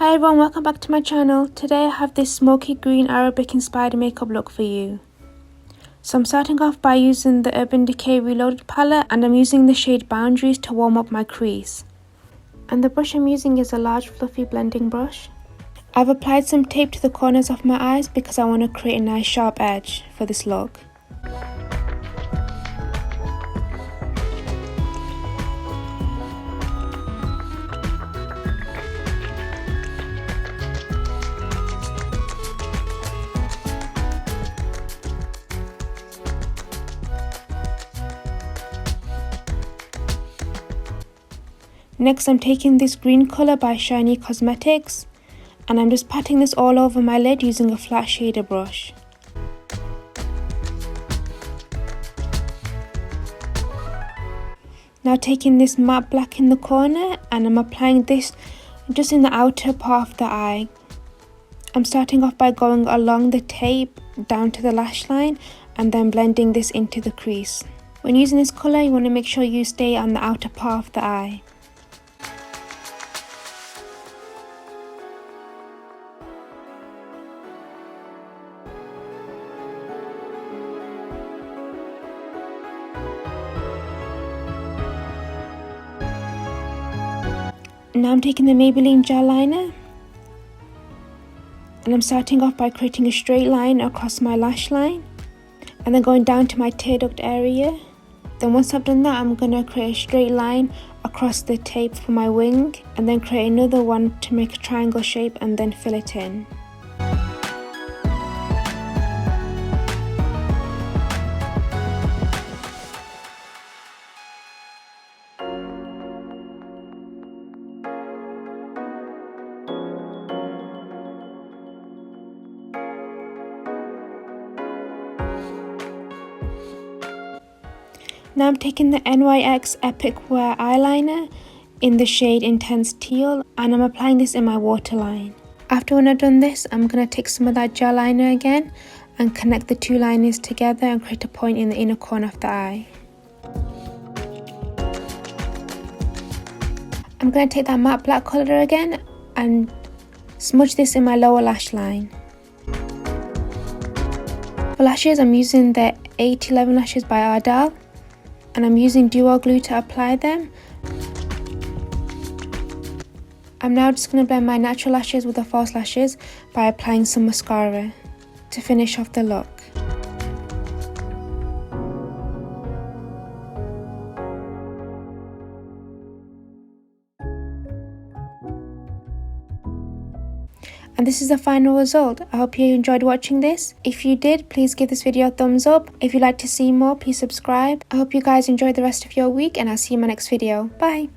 Hi everyone, welcome back to my channel. Today I have this smoky green Arabic inspired makeup look for you. So I'm starting off by using the Urban Decay Reloaded palette, and I'm using the shade Boundaries to warm up my crease. And the brush I'm using is a large fluffy blending brush. I've applied some tape to the corners of my eyes because I want to create a nice sharp edge for this look. Next, I'm taking this green colour by Shany Cosmetics, and I'm just patting this all over my lid using a flat shader brush. Now taking this matte black in the corner, and I'm applying this just in the outer part of the eye. I'm starting off by going along the tape down to the lash line and then blending this into the crease. When using this colour, you want to make sure you stay on the outer part of the eye. Now I'm taking the Maybelline Gel Eyeliner, and I'm starting off by creating a straight line across my lash line and then going down to my tear duct area. Then once I've done that, I'm going to create a straight line across the tape for my wing and then create another one to make a triangle shape and then fill it in. Now I'm taking the NYX Epic Wear eyeliner in the shade Intense Teal, and I'm applying this in my waterline. After when I've done this, I'm going to take some of that gel liner again and connect the two liners together and create a point in the inner corner of the eye. I'm going to take that matte black colour again and smudge this in my lower lash line. For lashes, I'm using the 811 lashes by Ardell, and I'm using duo glue to apply them. I'm now just going to blend my natural lashes with the false lashes by applying some mascara to finish off the look. And this is the final result. I hope you enjoyed watching this. If you did, please give this video a thumbs up. If you'd like to see more, please subscribe. I hope you guys enjoy the rest of your week, and I'll see you in my next video. Bye!